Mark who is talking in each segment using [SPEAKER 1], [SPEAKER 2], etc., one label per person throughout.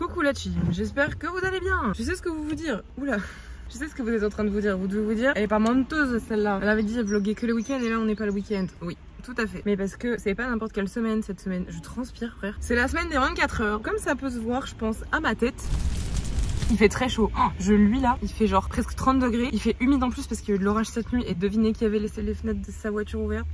[SPEAKER 1] Coucou la team, j'espère que vous allez bien. Je sais ce que vous vous dire. Oula. Je sais ce que vous êtes en train de vous dire. Vous devez vous dire, elle est pas menteuse celle-là. Elle avait dit vlogger que le week-end et là on n'est pas le week-end. Oui. Tout à fait. Mais parce que c'est pas n'importe quelle semaine cette semaine. Je transpire frère. C'est la semaine des 24 heures. Comme ça peut se voir, je pense, à ma tête. Il fait très chaud. Oh, je lui là, il fait genre presque 30 degrés. Il fait humide en plus parce qu'il y a eu de l'orage cette nuit. Et devinez qui avait laissé les fenêtres de sa voiture ouvertes.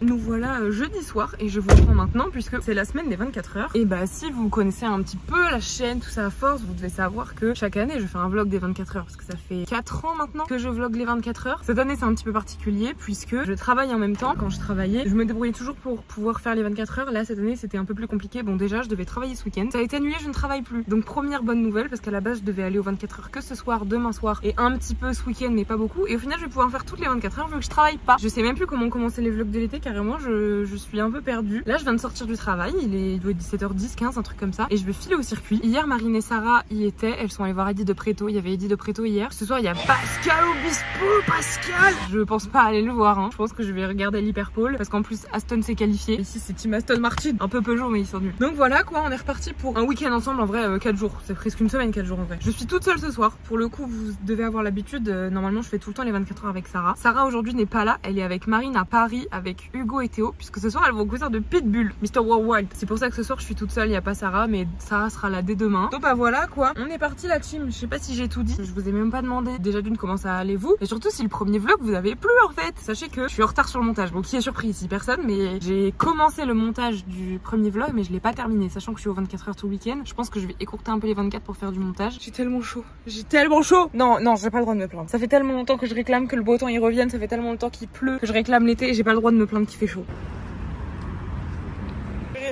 [SPEAKER 1] Nous voilà jeudi soir et je vous reprends maintenant puisque c'est la semaine des 24 heures. Et bah si vous connaissez un petit peu la chaîne, tout ça à force, vous devez savoir que chaque année je fais un vlog des 24 heures parce que ça fait 4 ans maintenant que je vlog les 24 heures. Cette année c'est un petit peu particulier puisque je travaille en même temps. Quand je travaillais, je me débrouillais toujours pour pouvoir faire les 24 heures. Là cette année c'était un peu plus compliqué. Bon déjà je devais travailler ce week-end. Ça a été annulé, je ne travaille plus. Donc première bonne nouvelle parce qu'à la base je devais aller aux 24 heures que ce soir, demain soir et un petit peu ce week-end mais pas beaucoup. Et au final je vais pouvoir faire toutes les 24 heures vu que je travaille pas. Je sais même plus comment commencer les vlogs de l'été carrément. Je suis un peu perdue. Là je viens de sortir du travail, il doit être 17h10, 15, un truc comme ça. Et je vais filer au circuit. Hier Marine et Sarah y étaient, elles sont allées voir Eddie de Preto. Il y avait Eddie de Preto hier. Ce soir il y a Pascal Obispo, Pascal. Je pense pas aller le voir hein. Je pense que je vais regarder l'Hyperpole parce qu'en plus Aston s'est qualifié. Ici c'est Team Aston Martin, un peu Peugeot mais ils sont nuls. Donc voilà quoi, on est reparti pour un week-end ensemble en vrai 4 jours. C'est presque une semaine 4 jours en vrai. Je suis toute seule ce soir. Pour le coup vous devez avoir l'habitude, normalement je fais tout le temps les 24 heures avec Sarah. Sarah aujourd'hui n'est pas là, elle est avec Marine à Paris avec Hugo et Théo puisque ce soir elles vont au concert de Pitbull, Mr. Worldwide. C'est pour ça que ce soir je suis toute seule, il n'y a pas Sarah, mais Sarah sera là dès demain. Donc bah voilà quoi, on est parti la team. Je sais pas si j'ai tout dit, je vous ai même pas demandé déjà d'une comment ça allait vous. Et surtout si le premier vlog vous avez plu en fait. Sachez que je suis en retard sur le montage. Bon qui est surpris ici, personne, mais j'ai commencé le montage du premier vlog mais je l'ai pas terminé. Sachant que je suis aux 24 heures tout le week-end, je pense que je vais écourter un peu les 24 pour faire du montage. J'ai tellement chaud, j'ai tellement chaud. Non, j'ai pas le droit de me plaindre. Ça fait tellement longtemps que je réclame que le beau temps il revienne, ça fait tellement longtemps qu'il pleut que je réclame l'été et j'ai pas le droit de me plaindre qu'il fait chaud.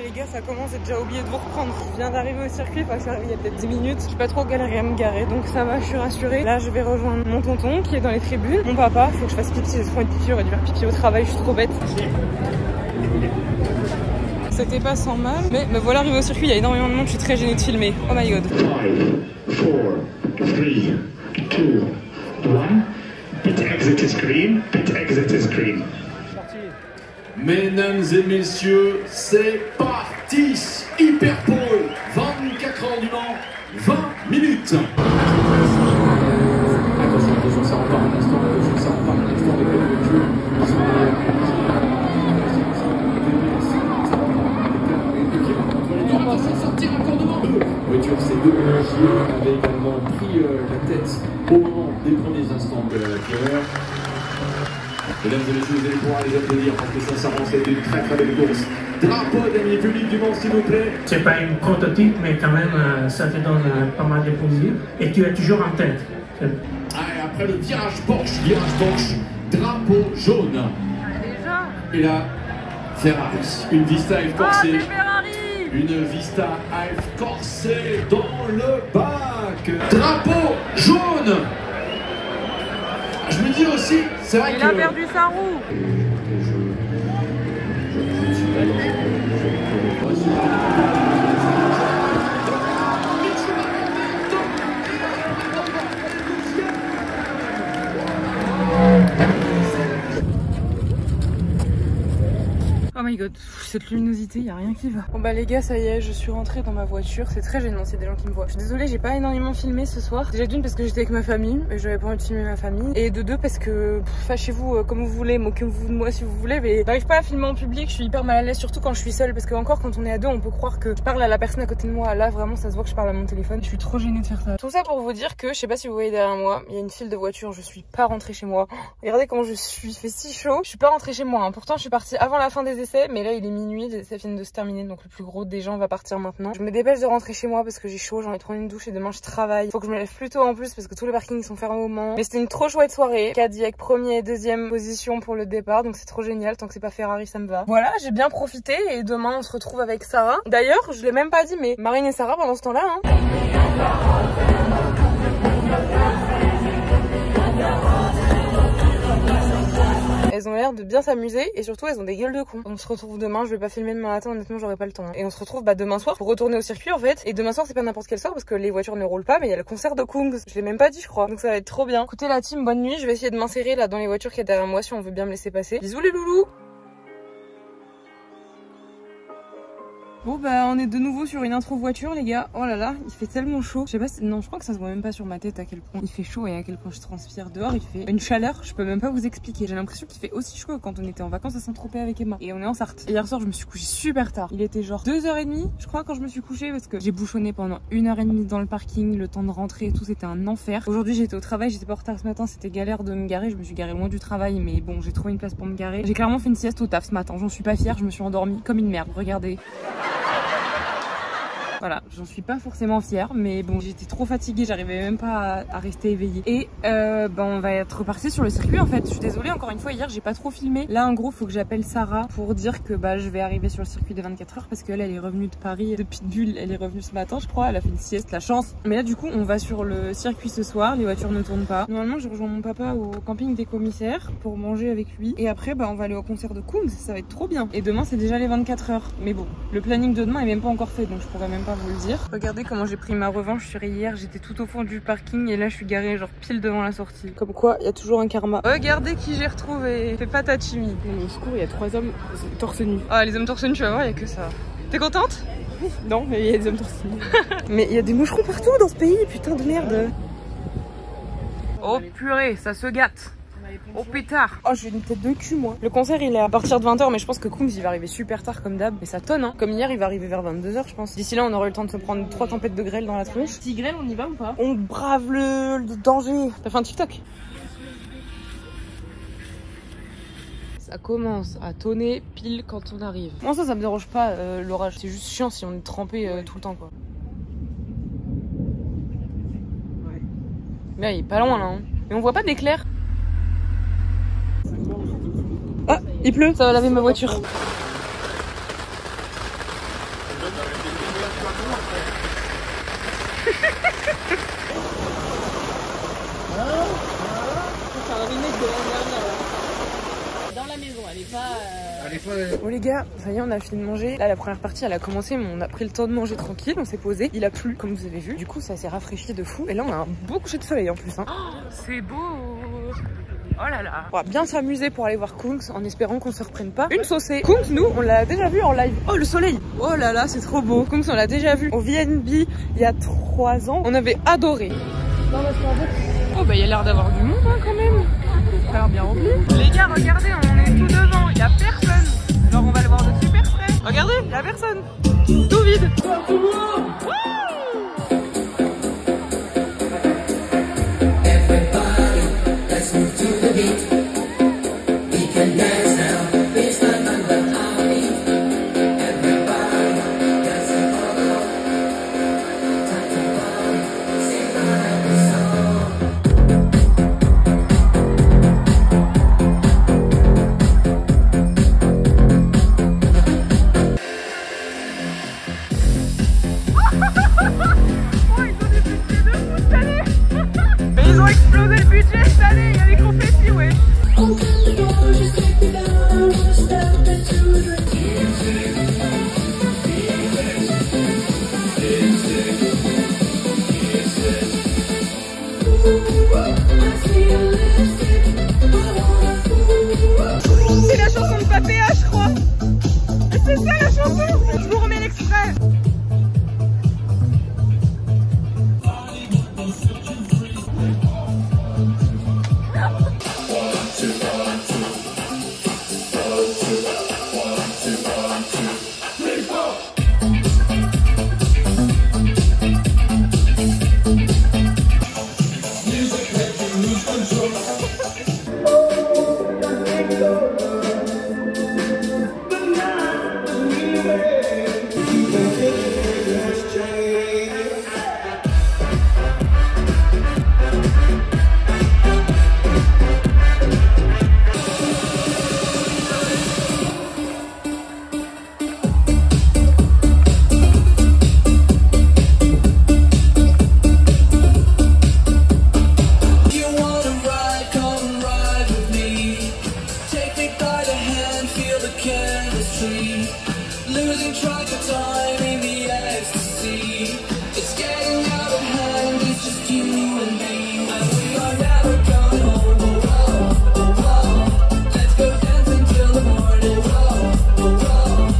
[SPEAKER 1] Les gars, ça commence, j'ai déjà oublié de vous reprendre. Je viens d'arriver au circuit, enfin, je suis arrivée il y a peut-être 10 minutes. Je suis pas trop galéré à me garer, donc ça va, je suis rassurée. Là, je vais rejoindre mon tonton qui est dans les tribunes. Mon papa, faut que je fasse pipi, j'ai trop envie de pipi, j'aurais dû faire pipi au travail, je suis trop bête. C'était pas sans mal, mais me voilà arrivé au circuit, il y a énormément de monde, je suis très gênée de filmer. Oh my god. 5, 4, 3, 2, 1. Pit exit is green, pit exit is green.
[SPEAKER 2] Mesdames et messieurs, c'est parti. Hyperpole, 24 heures du Mans, 20 minutes. Attention, ça repart un instant, ça repart un instant avec la voiture. On va s'en sortir encore devant. Voiture, c'est deux Belgiens avaient également pris la tête au moment des premiers instants de la course. Mesdames et messieurs, vous allez pouvoir les applaudir parce que sincèrement c'était une très très belle course. Drapeau d'amis public du Mans s'il vous plaît.
[SPEAKER 3] C'est pas une prototype mais quand même ça te donne pas mal de plaisir et tu es toujours en tête.
[SPEAKER 2] Allez, après le virage Porsche, drapeau jaune. Et là, Ferrari, une Vista F Corsé. Une Vista F Corsé dans le bac. Drapeau jaune. Je me dis aussi, c'est vrai
[SPEAKER 1] qu'il a perdu sa roue. Oh my god, cette luminosité, il n'y a rien qui va. Bon bah les gars, ça y est, je suis rentrée dans ma voiture. C'est très gênant s'il y a des gens qui me voient. Je suis désolée, j'ai pas énormément filmé ce soir. Déjà d'une parce que j'étais avec ma famille et j'avais pas envie de filmer ma famille. Et de deux parce que fâchez-vous comme vous voulez, moquez-vous de moi si vous voulez. Mais j'arrive pas à filmer en public, je suis hyper mal à l'aise, surtout quand je suis seule. Parce que encore quand on est à deux, on peut croire que je parle à la personne à côté de moi. Là vraiment, ça se voit que je parle à mon téléphone. Je suis trop gênée de faire ça. Tout ça pour vous dire que, je sais pas si vous voyez derrière moi, il y a une file de voitures, je suis pas rentrée chez moi. Regardez comment je suis, il fait si chaud. Je suis pas rentrée chez moi, hein. Pourtant je suis partie avant la fin des essais, mais là il est minuit. Ça vient de se terminer, donc le plus gros des gens va partir maintenant. Je me dépêche de rentrer chez moi parce que j'ai chaud, j'ai envie de prendre une douche et demain je travaille. Faut que je me lève plus tôt en plus parce que tous les parkings sont fermés au Mans. Mais c'était une trop chouette soirée. Cadillac première et deuxième position pour le départ, donc c'est trop génial. Tant que c'est pas Ferrari, ça me va. Voilà, j'ai bien profité et demain on se retrouve avec Sarah. D'ailleurs, je l'ai même pas dit, mais Marine et Sarah pendant ce temps-là, hein. Elles ont l'air de bien s'amuser et surtout elles ont des gueules de cons. On se retrouve demain, je vais pas filmer demain matin, honnêtement j'aurai pas le temps. Et on se retrouve demain soir pour retourner au circuit en fait. Et demain soir c'est pas n'importe quel soir parce que les voitures ne roulent pas, mais il y a le concert de Kungs. Je l'ai même pas dit je crois. Donc ça va être trop bien. Écoutez la team, bonne nuit. Je vais essayer de m'insérer là dans les voitures qui est derrière moi si on veut bien me laisser passer. Bisous les loulous. Bon bah on est de nouveau sur une intro voiture les gars. Oh là là, il fait tellement chaud. Je sais pas si... Non, je crois que ça se voit même pas sur ma tête à quel point il fait chaud et à quel point je transpire. Dehors il fait une chaleur, je peux même pas vous expliquer. J'ai l'impression qu'il fait aussi chaud que quand on était en vacances à Saint-Tropez avec Emma. Et on est en Sarthe. Et hier soir je me suis couchée super tard. Il était genre 2h30 je crois quand je me suis couchée parce que j'ai bouchonné pendant 1h30 dans le parking. Le temps de rentrer et tout, c'était un enfer. Aujourd'hui j'étais au travail, j'étais pas en retard ce matin, c'était galère de me garer. Je me suis garée loin du travail mais bon j'ai trouvé une place pour me garer. J'ai clairement fait une sieste au taf ce matin, j'en suis pas fière, je me suis endormie comme une merde, regardez. Voilà, j'en suis pas forcément fière, mais bon, j'étais trop fatiguée, j'arrivais même pas à rester éveillée. Et on va être reparti sur le circuit en fait. Je suis désolée, encore une fois, hier j'ai pas trop filmé. Là, en gros, faut que j'appelle Sarah pour dire que je vais arriver sur le circuit des 24 heures parce qu'elle, elle est revenue de Paris, de Pitbull, elle est revenue ce matin, je crois. Elle a fait une sieste, la chance. Mais là, du coup, on va sur le circuit ce soir, les voitures ne tournent pas. Normalement, je rejoins mon papa au camping des commissaires pour manger avec lui. Et après, on va aller au concert de Kungs, ça va être trop bien. Et demain, c'est déjà les 24 heures. Mais bon, le planning de demain est même pas encore fait, donc je pourrais même pas vous le dire. Regardez comment j'ai pris ma revanche sur hier, j'étais tout au fond du parking et là je suis garée genre pile devant la sortie. Comme quoi, il y a toujours un karma. Regardez qui j'ai retrouvé. Fais pas ta chimie. Au secours, il y a 3 hommes torse nu. Ah, les hommes torse nu, tu vas voir, il y a que ça. T'es contente? Non, mais il y a des hommes torse nu. Mais il y a des moucherons partout dans ce pays, putain de merde. Oh purée, ça se gâte. Oh pétard. Oh j'ai une tête de cul moi. Le concert il est à partir de 20h mais je pense que Kungs il va arriver super tard comme d'hab. Mais ça tonne hein. Comme hier il va arriver vers 22h je pense. D'ici là on aura eu le temps de se prendre 3 tempêtes de grêle dans la tronche. Si grêle on y va ou pas? On brave le danger. T'as fait un TikTok? Ça commence à tonner pile quand on arrive. Moi ça me dérange pas l'orage. C'est juste chiant si on est trempé tout le temps quoi. Ouais. Mais il est pas loin là hein. Et on voit pas d'éclairs. Ah, il pleut, ça va laver ma voiture. Dans la maison, elle est pas... Bon les gars, ça y est on a fini de manger. Là la première partie elle a commencé mais on a pris le temps de manger tranquille, on s'est posé. Il a plu comme vous avez vu. Du coup ça s'est rafraîchi de fou. Et là on a un beau coucher de soleil en plus hein. Oh, c'est beau. Oh là là. On va bien s'amuser pour aller voir Kungs en espérant qu'on se reprenne pas une saucée. Kungs, nous, on l'a déjà vu en live. Oh le soleil. Oh là là, c'est trop beau. Kungs, on l'a déjà vu au VNB il y a 3 ans. On avait adoré. Non, oh bah il y a l'air d'avoir du monde hein, quand même. Ça a l'air bien rempli. Les gars, regardez, on est tout devant. Il y a personne. Alors on va le voir de super près. Regardez, il y a personne. Tout vide. C'est la chanson de Papéa, je crois. C'est ça la chanson. Je vous remets l'extrait.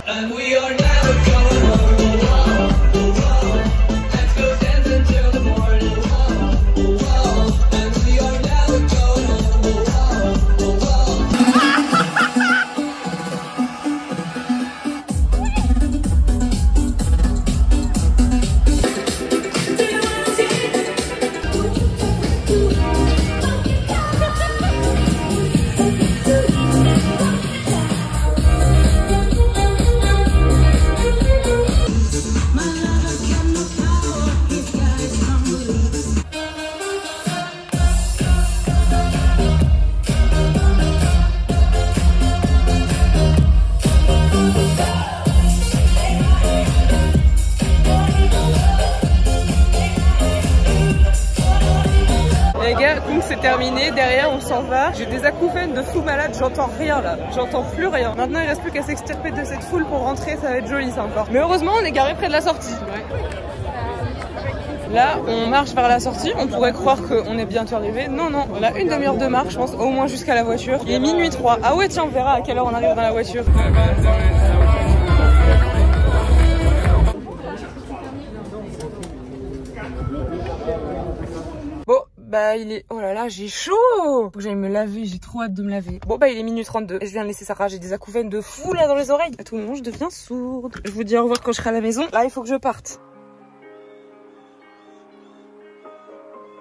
[SPEAKER 4] And we are never going home.
[SPEAKER 1] terminé, derrière on s'en va. J'ai des acouphènes de fou malade, j'entends rien là, j'entends plus rien. Maintenant il reste plus qu'à s'extirper de cette foule pour rentrer, ça va être joli ça encore. Mais heureusement on est garé près de la sortie. Là, on marche vers la sortie, on pourrait croire qu'on est bientôt arrivé. Non, non, on a une demi-heure de marche, je pense, au moins jusqu'à la voiture. Il est minuit 3. Ah ouais, tiens, on verra à quelle heure on arrive dans la voiture. Bon, bah il est... Oh là là, j'ai chaud. Faut que j'aille me laver, j'ai trop hâte de me laver. Bon bah il est minuit 32 et je viens de laisser Sarah, j'ai des acouphènes de fou là dans les oreilles. À tout moment, je deviens sourde. Je vous dis au revoir quand je serai à la maison. Là, il faut que je parte.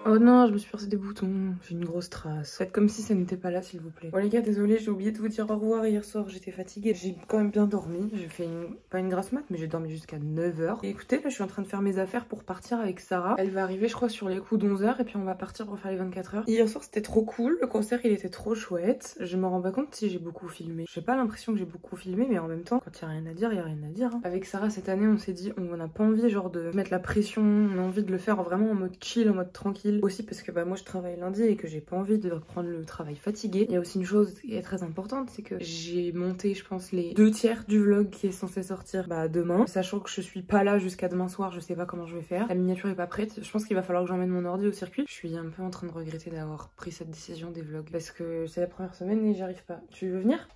[SPEAKER 1] Oh non, je me suis percé des boutons, j'ai une grosse trace. Faites comme si ça n'était pas là s'il vous plaît. Bon les gars, désolé, j'ai oublié de vous dire au revoir hier soir, j'étais fatiguée. J'ai quand même bien dormi, j'ai fait pas une grasse mat, mais j'ai dormi jusqu'à 9h. Et écoutez, là je suis en train de faire mes affaires pour partir avec Sarah. Elle va arriver je crois sur les coups d'11h et puis on va partir pour faire les 24 heures. Hier soir c'était trop cool, le concert il était trop chouette. Je me rends pas compte si j'ai beaucoup filmé. J'ai pas l'impression que j'ai beaucoup filmé, mais en même temps, quand il y a rien à dire, il y a rien à dire. Hein. Avec Sarah cette année on s'est dit, on n'a pas envie genre de mettre la pression, on a envie de le faire vraiment en mode chill, en mode tranquille. Aussi parce que bah moi je travaille lundi et que j'ai pas envie de reprendre le travail fatigué. Il y a aussi une chose qui est très importante, c'est que j'ai monté je pense les 2/3 du vlog qui est censé sortir demain, sachant que je suis pas là jusqu'à demain soir, je sais pas comment je vais faire. La miniature est pas prête, je pense qu'il va falloir que j'emmène mon ordi au circuit. Je suis un peu en train de regretter d'avoir pris cette décision des vlogs parce que c'est la première semaine et j'y arrive pas. Tu veux venir?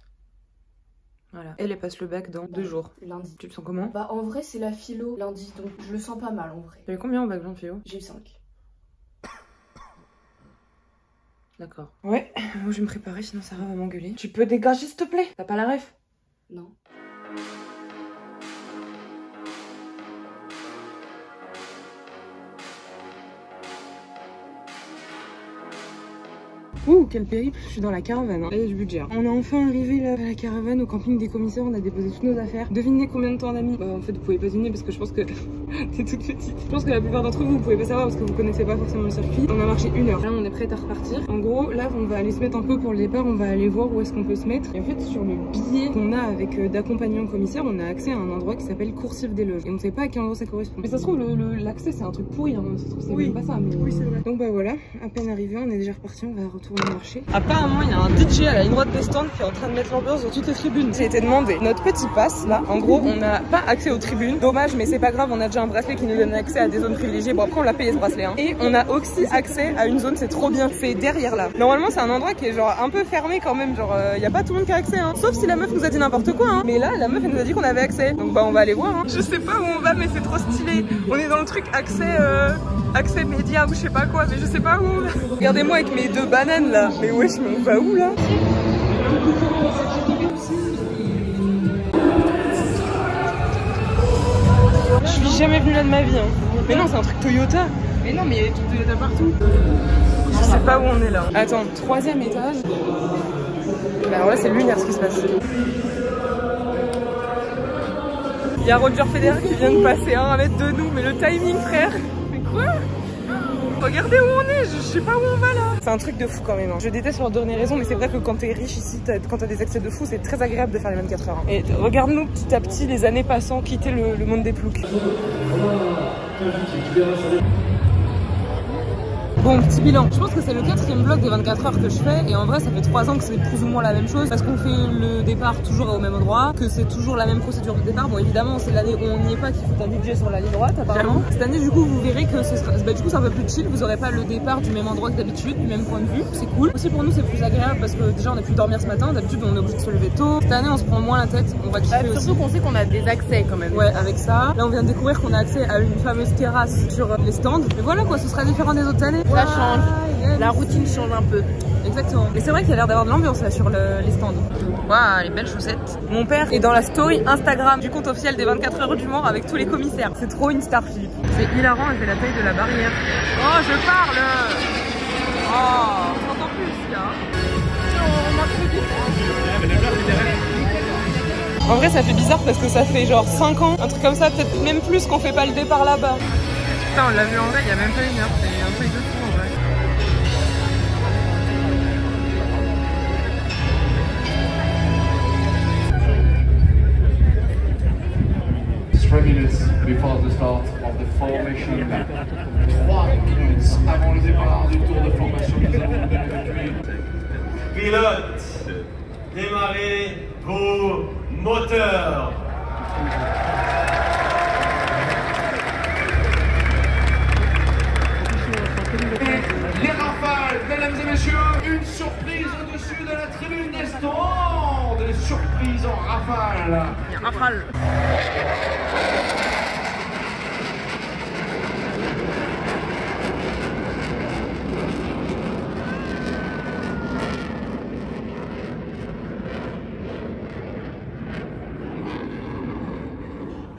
[SPEAKER 1] Voilà. Elle passe le bac dans 2 jours.
[SPEAKER 4] Lundi.
[SPEAKER 1] Tu te sens comment?
[SPEAKER 4] Bah en vrai c'est la philo lundi, donc je le sens pas mal en vrai.
[SPEAKER 1] T'as eu combien au bac de philo?
[SPEAKER 4] J'ai eu 5.
[SPEAKER 1] D'accord. Ouais, moi je vais me préparer sinon Sarah va m'engueuler. Tu peux dégager s'il te plaît? T'as pas la ref?
[SPEAKER 4] Non.
[SPEAKER 1] Ouh, quel périple, je suis dans la caravane, hein. Là, il y a du budget. On est enfin arrivé là à la caravane, au camping des commissaires, on a déposé toutes nos affaires. Devinez combien de temps on a mis? Bah en fait vous pouvez pas deviner parce que je pense que t'es toute petite. Je pense que la plupart d'entre vous pouvez pas savoir parce que vous connaissez pas forcément le circuit. On a marché 1 heure. Là on est prêt à repartir. En gros là on va aller se mettre un peu pour le départ, on va aller voir où est-ce qu'on peut se mettre. Et en fait sur le billet qu'on a avec d'accompagnant commissaire, on a accès à un endroit qui s'appelle Coursive des Loges. Et on sait pas à quel endroit ça correspond. Mais ça se trouve l'accès c'est un truc pourri, hein. Ça se trouve c'est pas ça. Mais... Oui c'est vrai. Donc bah voilà, à peine arrivé, on est déjà reparti, on va retourner marcher. Apparemment, il y a un DJ à la ligne droite des stands qui est en train de mettre l'ambiance sur toutes les tribunes. J'ai été demandé notre petit pass là. En gros, on n'a pas accès aux tribunes. Dommage, mais c'est pas grave, on a déjà un bracelet qui nous donne accès à des zones privilégiées. Bon, après, on l'a payé ce bracelet. Hein. Et on a aussi accès à une zone, c'est trop bien. C'est derrière là. Normalement, c'est un endroit qui est genre un peu fermé quand même. Genre, il y a pas tout le monde qui a accès. Hein. Sauf si la meuf nous a dit n'importe quoi. Hein. Mais là, la meuf, elle nous a dit qu'on avait accès. Donc, bah, on va aller voir. Hein. Je sais pas où on va, mais c'est trop stylé. On est dans le truc accès média ou je sais pas quoi, mais je sais pas où. Regardez-moi avec mes 2 bananes là. Mais wesh, mais on va où là? Je suis jamais venue là de ma vie. Hein. Mais non, c'est un truc Toyota. Mais non, mais il y a des trucs Toyota partout. Je sais pas où on est là. Attends, 3e étage. Alors là, c'est lunaire ce qui se passe. Il y a Roger Federer qui vient de passer 1 mètre de nous, mais le timing, frère. Mais quoi? Regardez où on est, je sais pas où on va là. C'est un truc de fou quand même. Hein. Je déteste leur donner raison, mais c'est vrai que quand t'es riche ici, quand t'as des accès de fou, c'est très agréable de faire les 24 heures. Hein. Et regarde-nous petit à petit, les années passant, quitter le monde des ploucs. Bon, petit bilan. Je pense que c'est le 4e vlog des 24 heures que je fais. Et en vrai, ça fait 3 ans que c'est plus ou moins la même chose. Parce qu'on fait le départ toujours au même endroit. Que c'est toujours la même procédure de départ. Bon, évidemment, c'est l'année où on n'y est pas qu'il faut un budget sur la ligne droite, apparemment. Cette année, du coup, vous verrez que ce sera, du coup, c'est un peu plus chill. Vous aurez pas le départ du même endroit que d'habitude, du même point de vue. C'est cool. Aussi, pour nous, c'est plus agréable parce que déjà, on a pu dormir ce matin. D'habitude, on est obligé de se lever tôt. Cette année, on se prend moins la tête. On va kiffer aussi.
[SPEAKER 4] Surtout qu'on sait qu'on a des accès quand même.
[SPEAKER 1] Ouais, avec ça. Là, on vient de découvrir qu'on a accès à une fameuse terrasse sur les stands. Mais voilà quoi, ce sera différent des autres années.
[SPEAKER 4] Ça change. La routine change un peu.
[SPEAKER 1] Exactement. Et c'est vrai qu'il y a l'air d'avoir de l'ambiance là sur les stands. Waouh, les belles chaussettes. Mon père est dans la story Instagram du compte officiel des 24 heures du Mans avec tous les commissaires. C'est trop une star, Philippe. C'est hilarant, elle fait la taille de la barrière. Oh, je parle. Oh, on entend plus là. En vrai, ça fait bizarre parce que ça fait genre 5 ans, un truc comme ça, peut-être même plus qu'on fait pas le départ là-bas. Putain, on l'a vu en vrai, il y a même pas 1 heure. C'est un truc de fou en vrai.
[SPEAKER 2] 3 minutes before the start of the formation lap. 3 minutes avant le départ du tour de formation. Nous avons Pilote, démarrez vos moteurs. Les rafales, mesdames et messieurs, une surprise au-dessus de la tribune des stands. Des surprises en rafale.
[SPEAKER 1] Rafale.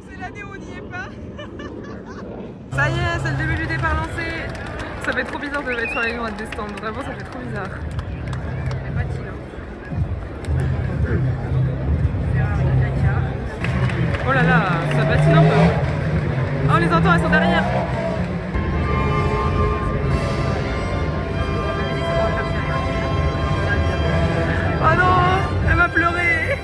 [SPEAKER 1] C'est l'année où on n'y est pas. Ça y est, c'est le début du départ lancé. Ça fait trop bizarre de mettre sur la ligne droite des stands, vraiment ça fait trop bizarre. Oh là là, ça patine un peu. Oh, on les entend, elles sont derrière. Oh non, elle m'a pleuré.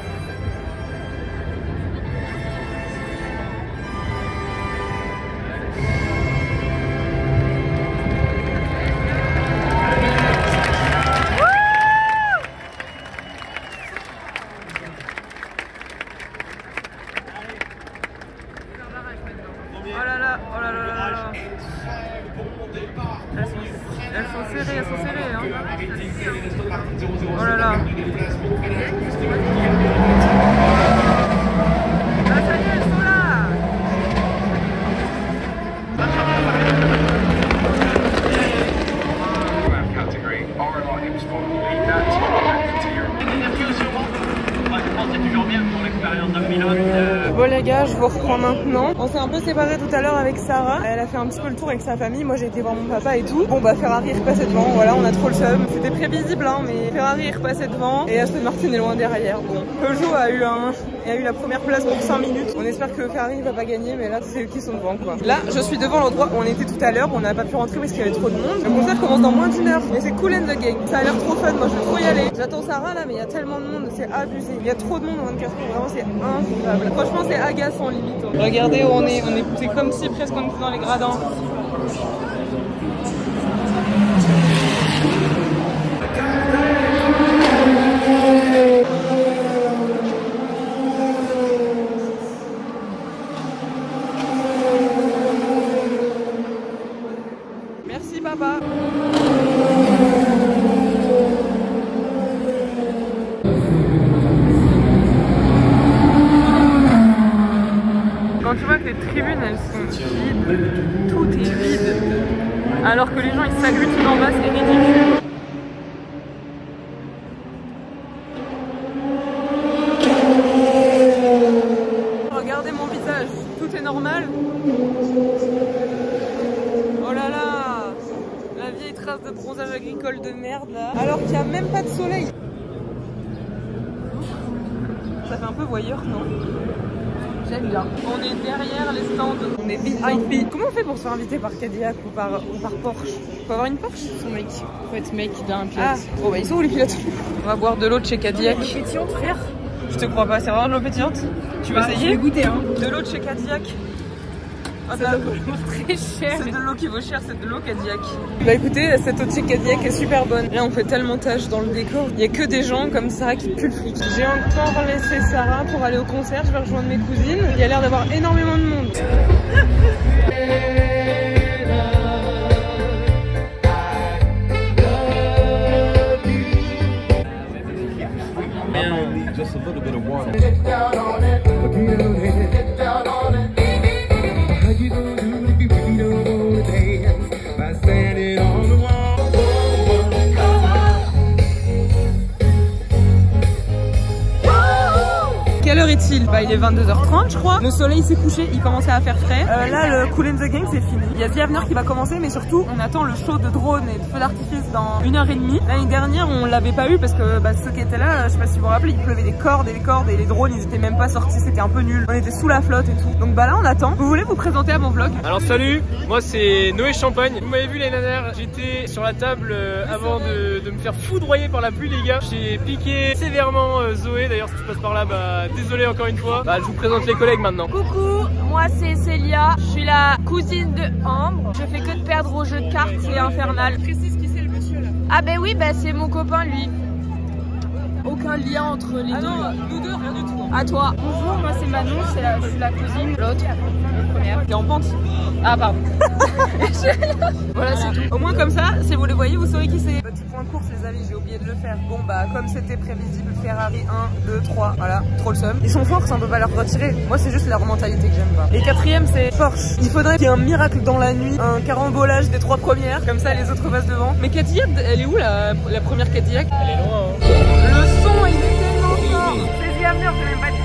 [SPEAKER 1] Oh là là, oh là là là là. Elles sont serrées, hein. Oh là là. Ah ça y est, elles sont là. Bon les gars, je vous reprends maintenant. On s'est un peu séparés tout à l'heure avec Sarah. Elle a fait un petit peu le tour avec sa famille. Moi j'ai été voir mon papa et tout. Bon bah Ferrari est repassé devant. Voilà, on a trop le seum. C'était prévisible hein, mais Ferrari est repassé devant et Aston Martin est loin derrière. Bon, Peugeot a eu la première place pour 5 minutes. On espère que Ferrari va pas gagner, mais là c'est eux qui sont devant quoi. Là je suis devant l'endroit où on était tout à l'heure. On n'a pas pu rentrer parce qu'il y avait trop de monde. Le concert commence dans moins d'1 heure. Mais c'est cool and the gang. Ça a l'air trop fun. Moi je veux trop y aller. J'attends Sarah là, mais il y a tellement de monde, c'est abusé. Il y a trop de monde en 24 heures. Vraiment c'est invivable. Franchement c'est agaçant limite. Regardez où on est c'est comme si presque on était dans les gradins. Merci papa. Quand tu vois que les tribunes elles sont vides, tout est vide, alors que les gens ils s'agglutinent en bas, c'est ridicule. Regardez mon visage, tout est normal. Oh là là, la vieille trace de bronzage agricole de merde là, alors qu'il n'y a même pas de soleil. Ça fait un peu voyeur, non? J'aime bien. On est derrière les stands. On est VIP. Comment on fait pour se faire inviter par Cadillac ou par Porsche? Faut avoir une Porsche? Son mec. Faut être mec d'un pilote. Ah, bon bah ils sont où les pilotes? On va boire de l'eau de chez Cadillac. De l'eau pétillante, frère? Je te crois pas, c'est vraiment de l'eau pétillante? Tu veux essayer? Je vais goûter hein. De l'eau de chez Cadillac. Oh, c'est de l'eau très chère. C'est de l'eau qui vaut cher, c'est de l'eau Cadillac. Bah écoutez, cette eau de chez Cadillac est super bonne. Là on fait tellement tâche dans le décor. Il y a que des gens comme Sarah qui puent le fric. J'ai encore laissé Sarah pour aller au concert. Je vais rejoindre mes cousines. Il y a l'air d'avoir énormément de monde. Quelle heure est-il? Bah il est 22h30 je crois. Le soleil s'est couché, il commençait à faire frais. Là le Cool and the Gang c'est fini. Il y a The Avenir qui va commencer mais surtout on attend le show de drone et de feux d'artifice dans 1h30. L'année dernière on l'avait pas eu parce que ceux qui étaient là, je sais pas si vous vous rappelez, il pleuvait des cordes et les drones ils étaient même pas sortis, c'était un peu nul. On était sous la flotte et tout. Donc bah là on attend. Vous voulez vous présenter à mon vlog?
[SPEAKER 5] Alors salut, moi c'est Noé Champagne. Vous m'avez vu l'année dernière, j'étais sur la table avant de me faire foudroyer par la pluie les gars. J'ai piqué sévèrement Zoé, d'ailleurs si tu passes par là, bah désolé encore une fois. Bah je vous présente les collègues maintenant.
[SPEAKER 6] Coucou, moi c'est Célia, je suis la cousine de Ambre. Je fais que de perdre au jeu de cartes, c'est infernal.
[SPEAKER 1] Précise qui c'est le monsieur là.
[SPEAKER 6] Ah bah oui, bah c'est mon copain lui. aucun lien entre les deux.
[SPEAKER 1] non, nous deux, rien du tout.
[SPEAKER 6] À toi. Bonjour, moi c'est Manon, je suis la cousine, l'autre, la première.
[SPEAKER 1] T'es en pente.
[SPEAKER 6] Ah pardon.
[SPEAKER 1] Voilà, c'est tout. Au moins comme ça, si vous les voyez, vous saurez qui c'est. Petit point course les amis, j'ai oublié de le faire. Bon bah comme c'était prévisible, Ferrari 1, 2, 3, voilà, trop le seum. Ils sont forts, ça on peut pas leur retirer. Moi c'est juste leur mentalité que j'aime pas. Et quatrième c'est Porsche. Il faudrait qu'il y ait un miracle dans la nuit, un carambolage des 3 premières, comme ça les autres passent devant. Mais Cadillac, elle est où la première Cadillac?
[SPEAKER 5] Elle est loin, hein.
[SPEAKER 1] Le son il est tellement fort. C'est à venir, je l'ai même pas dit.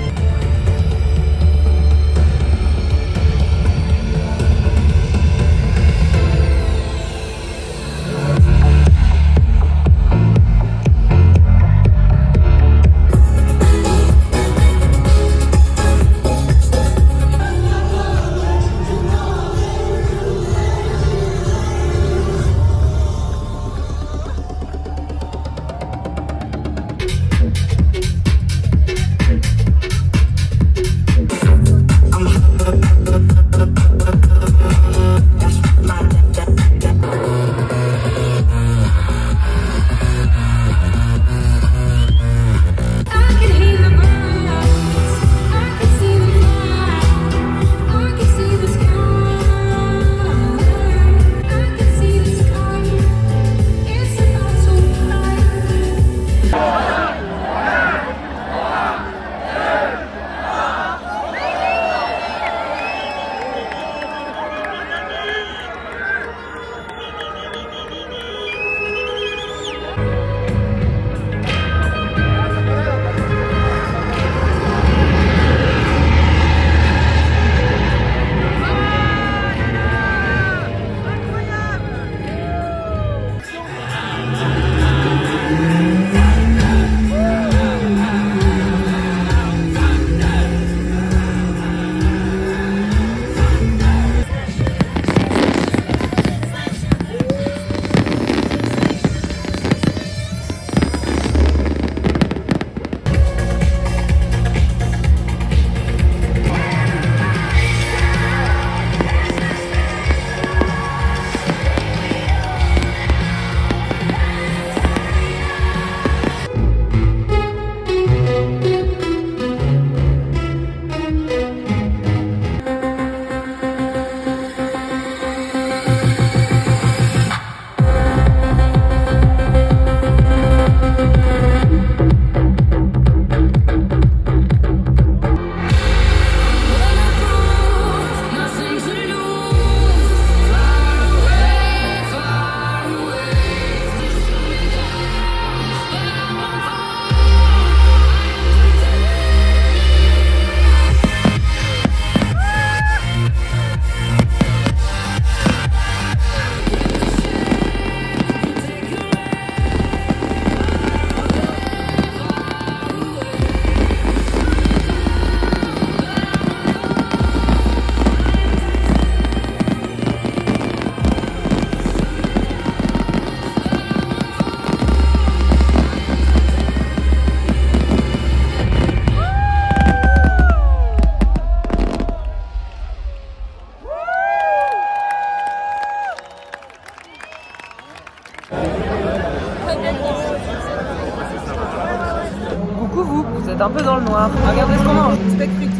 [SPEAKER 1] Vous êtes un peu dans le noir. Regardez ce qu'on mange. Steak frites,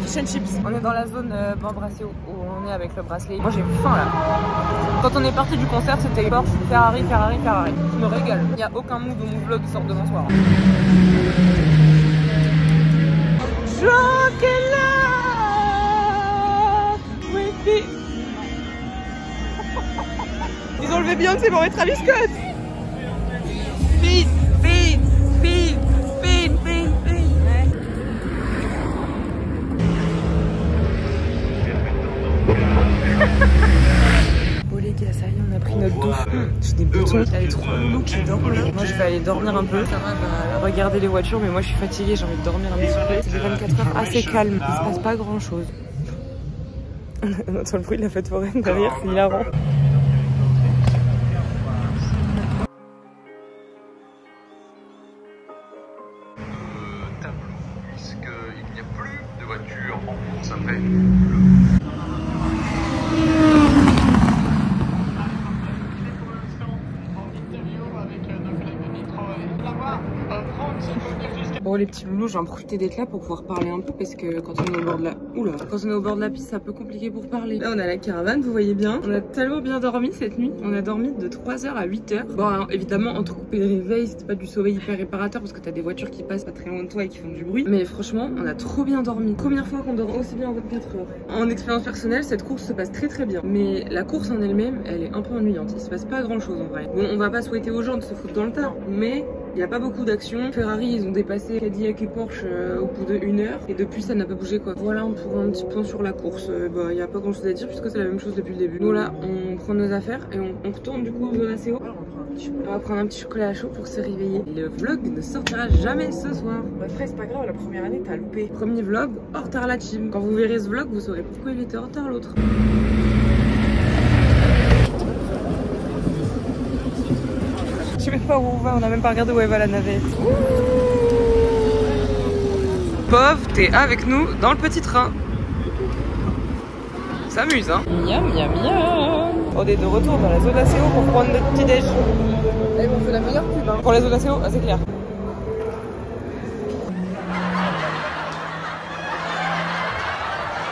[SPEAKER 1] fish and chips. On est dans la zone bracelet où on est avec le bracelet. Moi j'ai faim là. Quand on est parti du concert, c'était Porsche, Ferrari, Ferrari, Ferrari. Je me régale. Il n'y a aucun move de mon vlog qui sort demain soir. Drunk in love with me. Ils ont levé Beyoncé pour mettre Travis Scott. Feed, feed, feed, feed, feed, feed. Ouais. Bon les gars, ça y est, on a pris notre douche. J'ai des boutons, elle est trop relou qui dorment là. Moi je vais aller dormir un peu. Ça va, bah, regarder les voitures, mais moi je suis fatiguée, j'ai envie de dormir un petit peu. C'est 24 heures assez calme, il se passe pas grand chose. On entend le bruit de la fête foraine derrière, c'est hilarant.
[SPEAKER 2] Tableau, puisqu'il n'y a plus de voitures en course après.
[SPEAKER 3] En interview avec nos collègues de Nitro, il va y avoir 30 secondes.
[SPEAKER 1] Bon les petits loulous, j'ai en profité d'être là pour pouvoir parler un peu parce que quand on est au bord de la... Oula, quand on est au bord de la piste, c'est un peu compliqué pour parler. Là on a la caravane, vous voyez bien. On a tellement bien dormi cette nuit. On a dormi de 3h à 8h. Bon alors, évidemment entrecoupé de réveil, c'était pas du sommeil hyper réparateur parce que t'as des voitures qui passent pas très loin de toi et qui font du bruit. Mais franchement, on a trop bien dormi. Première fois qu'on dort aussi bien en 24 heures. En expérience personnelle, cette course se passe très bien. Mais la course en elle-même, elle est un peu ennuyante. Il se passe pas grand chose en vrai. Bon, on va pas souhaiter aux gens de se foutre dans le tas, mais il n'y a pas beaucoup d'action. Ferrari, ils ont dépassé Cadillac et Porsche au bout de 1 heure. Et depuis, ça n'a pas bougé quoi. Voilà pour un petit point sur la course. Bah, il n'y a pas grand chose à dire puisque c'est la même chose depuis le début. Nous là, on prend nos affaires et on retourne du coup au zone ACO. On va prendre un petit chocolat à chaud pour se réveiller. Et le vlog ne sortira jamais ce soir.
[SPEAKER 4] Bah frère, c'est pas grave, la première année, t'as loupé.
[SPEAKER 1] Premier vlog, en retard la team. Quand vous verrez ce vlog, vous saurez pourquoi il était en retard l'autre. Je sais même pas où on va, on a même pas regardé où elle va la navette. Pauvre, t'es avec nous dans le petit train. S'amuse hein. Miam miam miam. On est de retour dans la zone ACO pour prendre notre petit déj. Et on fait la meilleure pub hein. Pour la zone ACO, ah, c'est clair.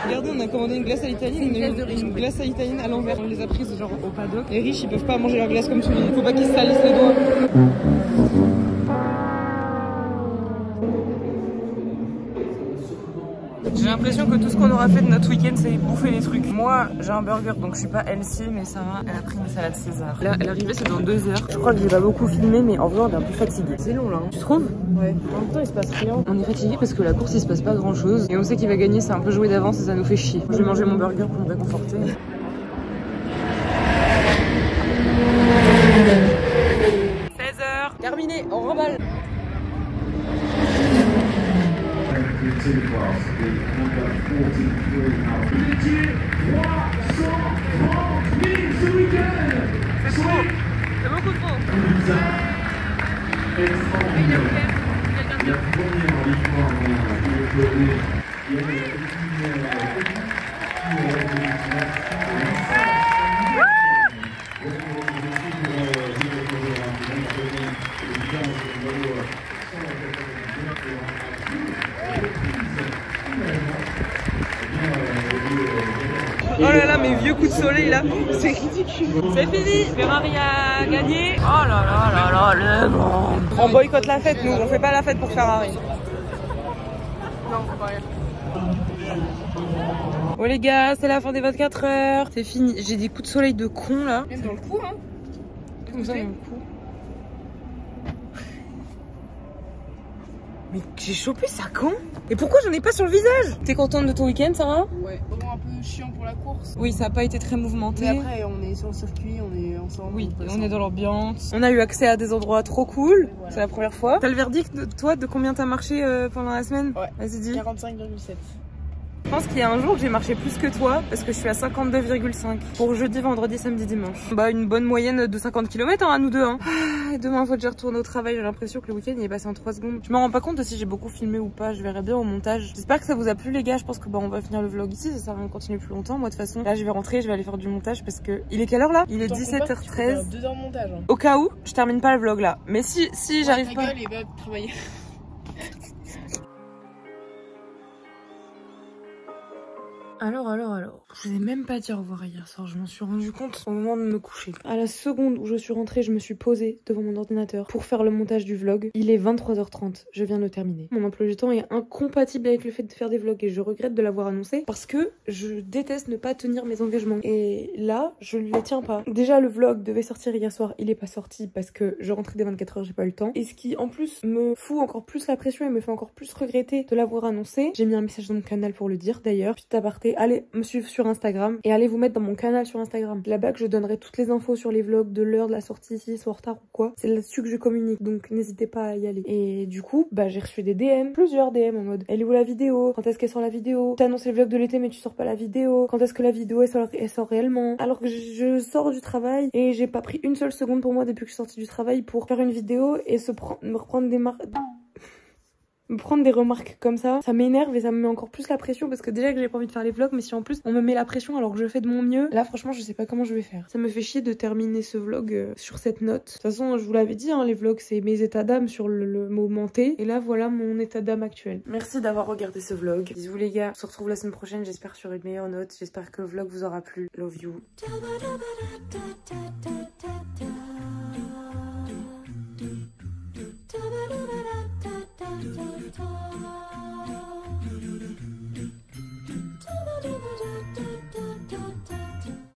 [SPEAKER 1] Regardez, on a commandé une glace à l'italienne, une glace à l'italienne à l'envers. On les a prises genre au paddock. Les riches, ils peuvent pas manger leur glace comme tout le monde. Faut pas qu'ils se salissent les doigts. J'ai l'impression que tout ce qu'on aura fait de notre week-end, c'est bouffer des trucs. Moi, j'ai un burger, donc je suis pas healthy, mais Sarah, elle a pris une salade César. Là, l'arrivée, c'est dans 2 heures. Je crois que j'ai pas beaucoup filmé, mais en vrai, on est un peu fatigué. C'est long là, hein. Tu trouves? Ouais. En même temps, il se passe rien. On est fatigué parce que la course, il se passe pas grand chose. Et on sait qu'il va gagner, c'est un peu joué d'avance et ça nous fait chier. Je vais manger mon burger pour me réconforter. 16h. Terminé, on remballe. C'est beaucoup trop. Oh là là, mes vieux coups de soleil là, c'est ridicule. C'est fini, Ferrari a gagné. Oh là là là là, le grand. On boycotte la fête, nous, on fait pas la fête pour Ferrari. Non, on fait pas rien. Oh les gars, c'est la fin des 24 heures. C'est fini, j'ai des coups de soleil de con là.
[SPEAKER 4] Même dans le cou, hein.
[SPEAKER 1] Comme ça dans le cou. Mais j'ai chopé ça quand? Et pourquoi j'en ai pas sur le visage? T'es contente de ton week-end, Sarah?
[SPEAKER 4] Ouais, vraiment un peu chiant pour la course.
[SPEAKER 1] Oui, ça a pas été très mouvementé.
[SPEAKER 4] Mais après, on est sur le circuit, on est ensemble.
[SPEAKER 1] Oui, on est dans l'ambiance. On a eu accès à des endroits trop cool. Voilà. C'est la première fois. T'as le verdict, toi, de combien t'as marché pendant la semaine?
[SPEAKER 4] Ouais.
[SPEAKER 1] Vas-y, dis.
[SPEAKER 4] 45,7.
[SPEAKER 1] Je pense qu'il y a un jour que j'ai marché plus que toi parce que je suis à 52,5 pour jeudi, vendredi, samedi, dimanche. Bah une bonne moyenne de 50 km hein, à nous deux. Hein. Ah, demain, faut que je retourne au travail. J'ai l'impression que le week-end il est passé en 3 secondes. Je me rends pas compte de si j'ai beaucoup filmé ou pas. Je verrai bien au montage. J'espère que ça vous a plu les gars. Je pense que bah on va finir le vlog ici. Ça sert à rien de continuer plus longtemps. Moi de toute façon, là je vais rentrer, je vais aller faire du montage parce que il est quelle heure là? Il est 17h13.
[SPEAKER 4] 2 heures de montage. Hein.
[SPEAKER 1] Au cas où, je termine pas le vlog là. Mais si j'arrive pas.
[SPEAKER 4] Gueule et va travailler.
[SPEAKER 1] Alors, je vous ai même pas dit au revoir hier soir, je m'en suis rendu compte au moment de me coucher. À la seconde où je suis rentrée, je me suis posée devant mon ordinateur pour faire le montage du vlog. Il est 23h30, je viens de le terminer. Mon emploi du temps est incompatible avec le fait de faire des vlogs et je regrette de l'avoir annoncé parce que je déteste ne pas tenir mes engagements. Et là, je ne les tiens pas. Déjà, le vlog devait sortir hier soir, il est pas sorti parce que je rentrais des 24 heures, j'ai pas eu le temps. Et ce qui en plus me fout encore plus la pression et me fait encore plus regretter de l'avoir annoncé. J'ai mis un message dans mon canal pour le dire d'ailleurs. Petit aparté, allez me suivre sur Instagram et allez vous mettre dans mon canal sur Instagram. Là-bas que je donnerai toutes les infos sur les vlogs de l'heure de la sortie, si soit en retard ou quoi. C'est là-dessus que je communique, donc n'hésitez pas à y aller. Et du coup, bah j'ai reçu des DM, plusieurs DM en mode elle est où la vidéo? Quand est-ce qu'elle sort la vidéo? T'as annoncé le vlog de l'été mais tu sors pas la vidéo. Quand est-ce que la vidéo elle sort réellement? Alors que je sors du travail et j'ai pas pris une seule seconde pour moi depuis que je suis sortie du travail pour faire une vidéo et me reprendre des marques. Me prendre des remarques comme ça m'énerve et ça me met encore plus la pression parce que déjà que j'ai pas envie de faire les vlogs, mais si en plus on me met la pression alors que je fais de mon mieux, là franchement je sais pas comment je vais faire. Ça me fait chier de terminer ce vlog sur cette note. De toute façon je vous l'avais dit, hein, les vlogs c'est mes états d'âme sur le moment T, et là voilà mon état d'âme actuel. Merci d'avoir regardé ce vlog. Bisous les gars, on se retrouve la semaine prochaine, j'espère sur une meilleure note, j'espère que le vlog vous aura plu. Love you.